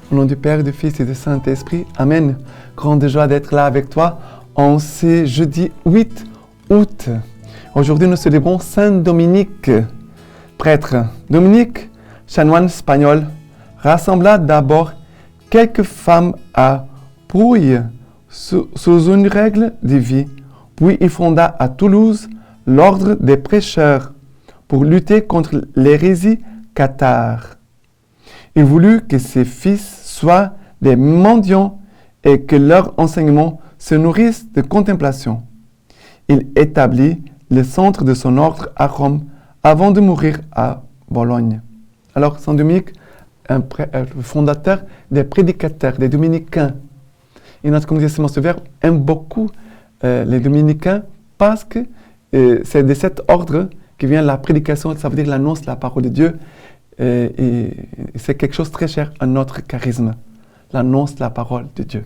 Au nom du Père, du Fils et du Saint-Esprit. Amen. Grande joie d'être là avec toi en ce jeudi 8 août. Aujourd'hui, nous célébrons Saint Dominique, prêtre. Dominique, chanoine espagnol, rassembla d'abord quelques femmes à Pouille sous une règle de vie. Puis il fonda à Toulouse l'ordre des prêcheurs pour lutter contre l'hérésie cathare. Il voulut que ses fils soient des mendiants et que leurs enseignements se nourrissent de contemplation. Il établit le centre de son ordre à Rome avant de mourir à Bologne. Alors, Saint Dominique, le fondateur des prédicateurs, des dominicains. Et notre communauté Semence Vert aime beaucoup les dominicains parce que c'est de cet ordre qui vient la prédication, ça veut dire l'annonce de la parole de Dieu. Et c'est quelque chose de très cher à notre charisme, l'annonce de la parole de Dieu.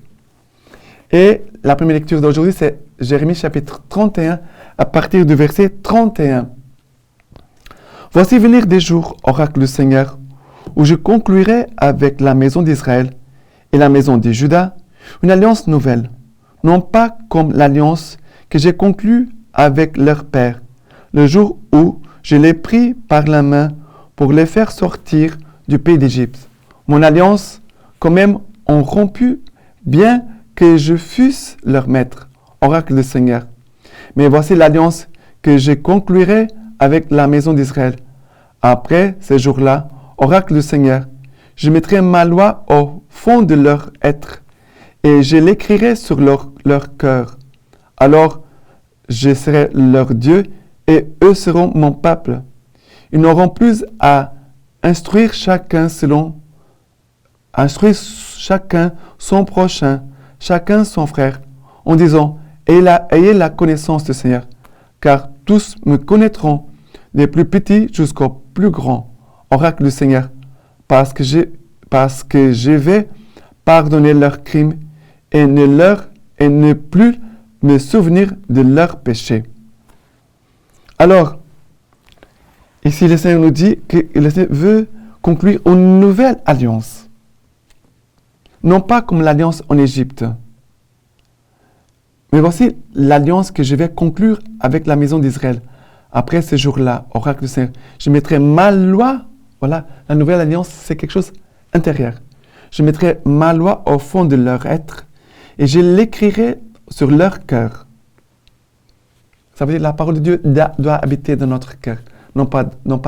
Et la première lecture d'aujourd'hui, c'est Jérémie chapitre 31, à partir du verset 31. « Voici venir des jours, oracle du Seigneur, où je conclurai avec la maison d'Israël et la maison de Juda une alliance nouvelle, non pas comme l'alliance que j'ai conclue avec leur père, le jour où je les pris par la main pour les faire sortir du pays d'Égypte. Mon alliance, quand même, ont rompu, bien que je fusse leur maître, oracle du Seigneur. Mais voici l'alliance que je conclurai avec la maison d'Israël. Après ces jours-là, oracle du Seigneur, je mettrai ma loi au fond de leur être et je l'écrirai sur leur cœur. Alors, je serai leur Dieu et eux seront mon peuple. Ils n'auront plus à instruire chacun son prochain, chacun son frère, en disant « Ayez la connaissance du Seigneur, car tous me connaîtront, des plus petits jusqu'aux plus grands, oracle du Seigneur, parce que je vais pardonner leurs crimes et ne plus me souvenir de leurs péchés. » Alors, ici, le Seigneur nous dit qu'il veut conclure une nouvelle alliance. Non pas comme l'alliance en Égypte. Mais voici l'alliance que je vais conclure avec la maison d'Israël. Après ces jours-là, oracle du Seigneur, je mettrai ma loi. Voilà, la nouvelle alliance, c'est quelque chose d'intérieur. Je mettrai ma loi au fond de leur être et je l'écrirai sur leur cœur. Ça veut dire que la parole de Dieu doit habiter dans notre cœur. Non pas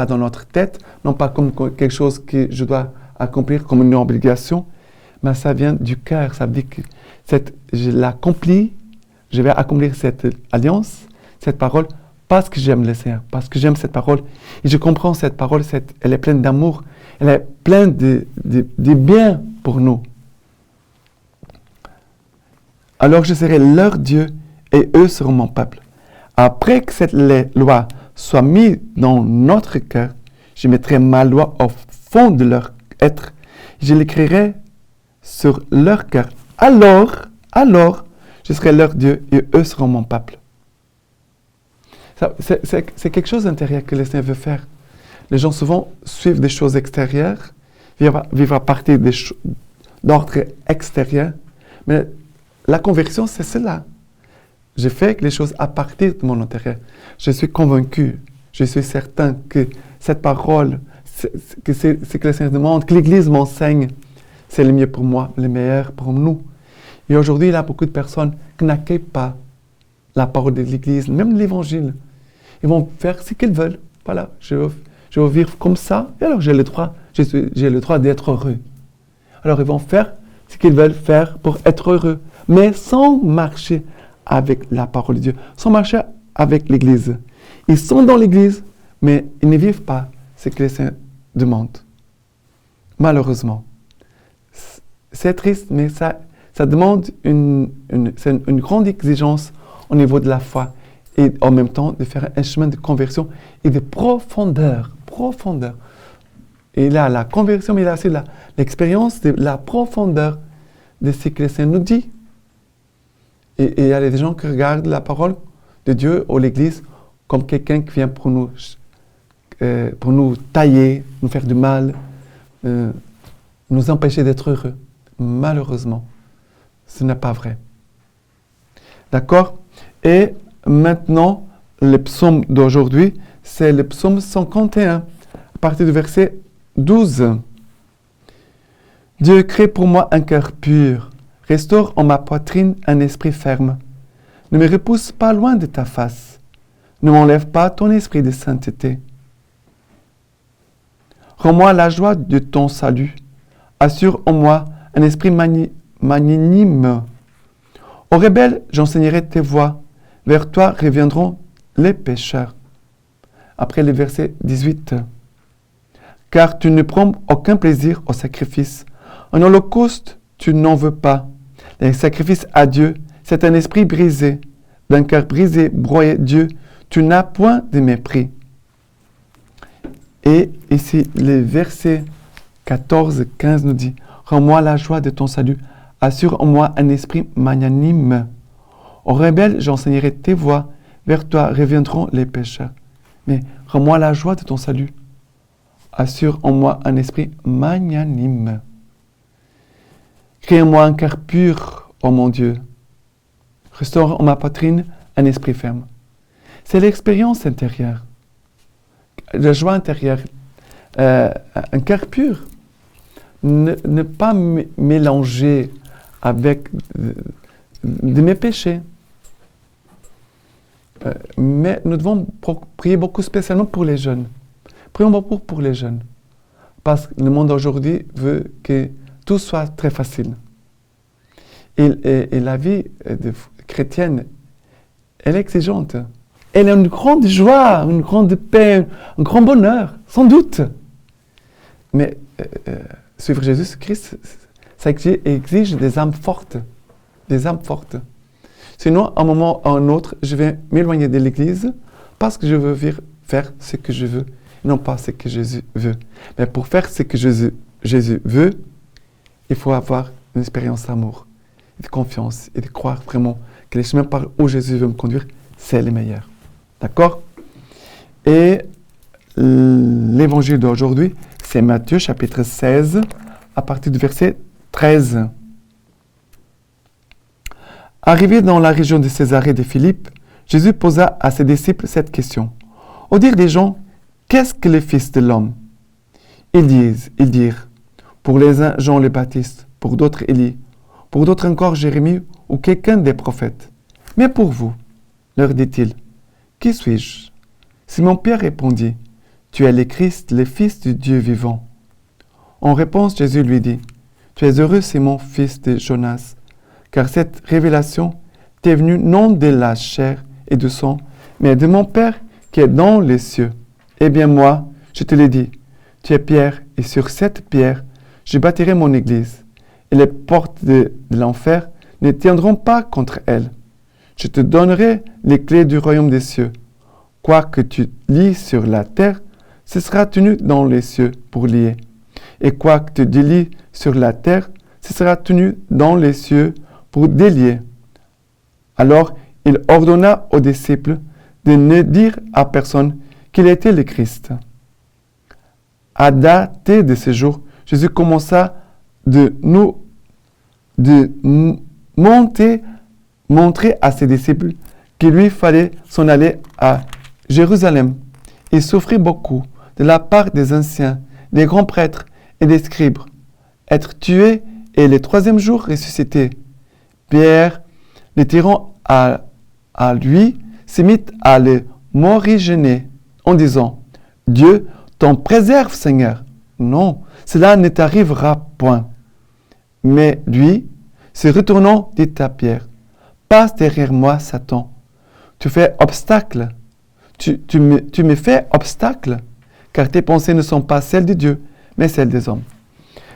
dans notre tête, non pas comme quelque chose que je dois accomplir comme une obligation, mais ça vient du cœur. Ça veut dire que je l'accomplis, je vais accomplir cette alliance, cette parole, parce que j'aime le Seigneur, parce que j'aime cette parole. Et je comprends cette parole, elle est pleine d'amour, elle est pleine de bien pour nous. Alors je serai leur Dieu et eux seront mon peuple. Après que cette loi soit mise dans notre cœur, je mettrai ma loi au fond de leur être, je l'écrirai sur leur cœur. Alors, je serai leur Dieu et eux seront mon peuple. C'est quelque chose d'intérieur que le Seigneur veut faire. Les gens souvent suivent des choses extérieures, vivent à partir d'ordre extérieur, mais la conversion, c'est cela. Je fais les choses à partir de mon intérieur. Je suis convaincu, je suis certain que cette parole, que c'est ce que le Seigneur demande, que l'Église m'enseigne, c'est le mieux pour moi, le meilleur pour nous. Et aujourd'hui, il y a beaucoup de personnes qui n'accueillent pas la parole de l'Église, même l'Évangile. Ils vont faire ce qu'ils veulent. Voilà, je veux vivre comme ça, et alors j'ai le droit d'être heureux. Alors ils vont faire ce qu'ils veulent faire pour être heureux, mais sans marcher avec la parole de Dieu, sans marcher avec l'Église. Ils sont dans l'Église, mais ils ne vivent pas ce que le Seigneur demande. Malheureusement. C'est triste, mais ça demande une grande exigence au niveau de la foi et en même temps de faire un chemin de conversion et de profondeur. Et là, la conversion, mais il y a aussi l'expérience de la profondeur de ce que le Seigneur nous dit. Et il y a des gens qui regardent la parole de Dieu ou l'Église comme quelqu'un qui vient pour nous tailler, nous faire du mal, nous empêcher d'être heureux. Malheureusement, ce n'est pas vrai. D'accord? Et maintenant, le psaume d'aujourd'hui, c'est le psaume 51, à partir du verset 12. Dieu, crée pour moi un cœur pur, restaure en ma poitrine un esprit ferme. Ne me repousse pas loin de ta face, ne m'enlève pas ton esprit de sainteté. Rends-moi la joie de ton salut, assure en moi un esprit magnanime. Aux rebelles, j'enseignerai tes voies, vers toi reviendront les pécheurs. Après le verset 18. Car tu ne prends aucun plaisir au sacrifice. Un holocauste, tu n'en veux pas. Les sacrifices à Dieu, c'est un esprit brisé. D'un cœur brisé, broyé, Dieu, tu n'as point de mépris. Et ici, le verset 14-15 nous dit, rends-moi la joie de ton salut, assure en moi un esprit magnanime. Aux rebelles, j'enseignerai tes voies, vers toi reviendront les pécheurs. Mais rends-moi la joie de ton salut, assure en moi un esprit magnanime. Crée en moi un cœur pur, ô mon Dieu. Restaure en ma poitrine un esprit ferme. C'est l'expérience intérieure, la joie intérieure, un cœur pur. Ne pas mélanger avec de mes péchés. Mais nous devons prier beaucoup spécialement pour les jeunes. Prions beaucoup pour les jeunes. Parce que le monde aujourd'hui veut que tout soit très facile. Et la vie chrétienne, elle est exigeante. Elle a une grande joie, une grande paix, un grand bonheur, sans doute. Mais suivre Jésus-Christ, ça exige des âmes fortes. Des âmes fortes. Sinon, à un moment ou à un autre, je vais m'éloigner de l'Église parce que je veux faire ce que je veux, non pas ce que Jésus veut. Mais pour faire ce que Jésus veut, il faut avoir une expérience d'amour, de confiance et de croire vraiment que les chemins par où Jésus veut me conduire, c'est les meilleurs. D'accord? Et l'évangile d'aujourd'hui, c'est Matthieu chapitre 16, à partir du verset 13. Arrivé dans la région de Césarée de Philippe, Jésus posa à ses disciples cette question. Au dire des gens, qu'est-ce que le Fils de l'homme? Ils dirent, pour les uns Jean le Baptiste, pour d'autres Élie, pour d'autres encore Jérémie ou quelqu'un des prophètes. Mais pour vous, leur dit-il, qui suis-je? Simon-Pierre répondit, tu es le Christ, le Fils du Dieu vivant. En réponse, Jésus lui dit, tu es heureux, Simon, fils de Jonas, car cette révélation t'est venue non de la chair et du sang, mais de mon Père qui est dans les cieux. Eh bien moi, je te l'ai dit, tu es Pierre, et sur cette pierre, je bâtirai mon église, et les portes de l'enfer ne tiendront pas contre elle. Je te donnerai les clés du royaume des cieux. Quoi que tu lies sur la terre, ce sera tenu dans les cieux pour lier. Et quoi que tu délies sur la terre, ce sera tenu dans les cieux pour délier. Alors, il ordonna aux disciples de ne dire à personne qu'il était le Christ. À dater de ce jour, Jésus commença de montrer à ses disciples qu'il lui fallait s'en aller à Jérusalem. Il souffrit beaucoup de la part des anciens, des grands prêtres et des scribes, être tué et le troisième jour ressuscité. Pierre, les tirant à lui, se mit à le morigéner en disant, « Dieu t'en préserve, Seigneur. Non, cela ne t'arrivera point. » Mais lui, se retournant, dit à Pierre, « Passe derrière moi, Satan. Tu fais obstacle. Tu me fais obstacle, car tes pensées ne sont pas celles de Dieu, mais celles des hommes. »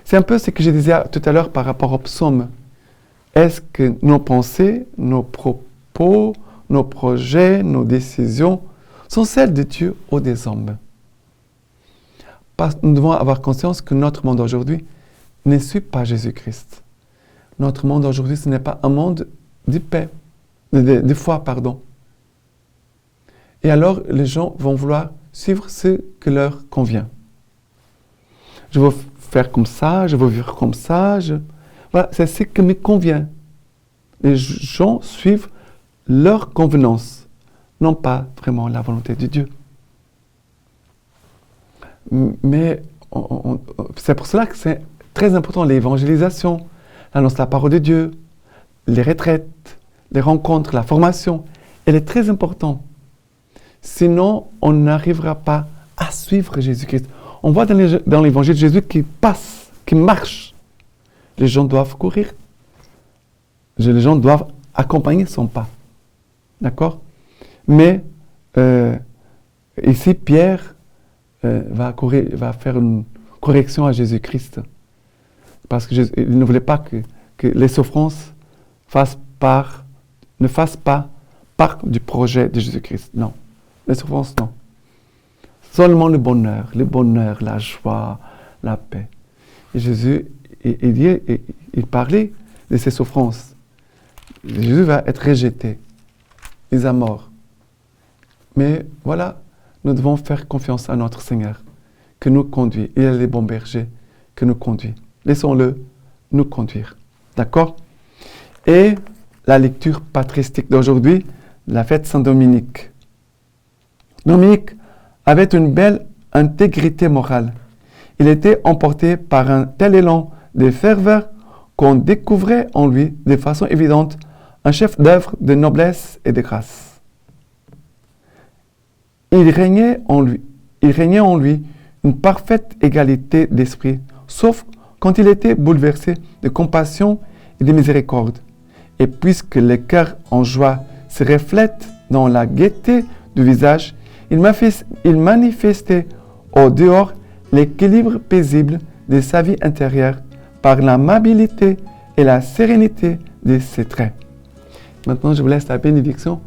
C'est un peu ce que je disais tout à l'heure par rapport au psaume. Est-ce que nos pensées, nos propos, nos projets, nos décisions sont celles de Dieu ou des hommes? Parce que nous devons avoir conscience que notre monde aujourd'hui ne suit pas Jésus-Christ. Notre monde aujourd'hui, ce n'est pas un monde de paix, de foi, pardon. Et alors, les gens vont vouloir suivre ce que leur convient. Je veux faire comme ça, je veux vivre comme ça. Voilà, c'est ce qui me convient. Les gens suivent leur convenance, non pas vraiment la volonté de Dieu. Mais c'est pour cela que c'est très important l'évangélisation, l'annonce de la parole de Dieu, les retraites, les rencontres, la formation. Elle est très importante. Sinon, on n'arrivera pas à suivre Jésus-Christ. On voit dans l'évangile Jésus qui passe, qui marche. Les gens doivent courir. Les gens doivent accompagner son pas. D'accord? Mais ici, Pierre va faire une correction à Jésus-Christ. Parce qu'il ne voulait pas que les souffrances ne fassent pas part du projet de Jésus-Christ. Non. Les souffrances, non. Seulement le bonheur, la joie, la paix. Et Jésus, il parlait de ces souffrances. Jésus va être rejeté, mis à mort. Mais voilà, nous devons faire confiance à notre Seigneur, que nous conduit. Il est le bon berger, que nous conduit. Laissons-le nous conduire. D'accord? Et la lecture patristique d'aujourd'hui, la fête Saint-Dominique. Dominique avait une belle intégrité morale. Il était emporté par un tel élan de ferveur qu'on découvrait en lui de façon évidente un chef d'œuvre de noblesse et de grâce. Il régnait en lui une parfaite égalité d'esprit, sauf quand il était bouleversé de compassion et de miséricorde. Et puisque le cœur en joie se reflète dans la gaieté du visage, il manifestait au dehors l'équilibre paisible de sa vie intérieure par l'amabilité et la sérénité de ses traits. Maintenant, je vous laisse la bénédiction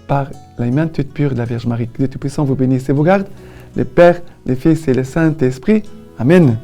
par la main toute pure de la Vierge Marie. Que Dieu Tout-Puissant vous bénisse et vous garde, le Père, le Fils et le Saint-Esprit. Amen.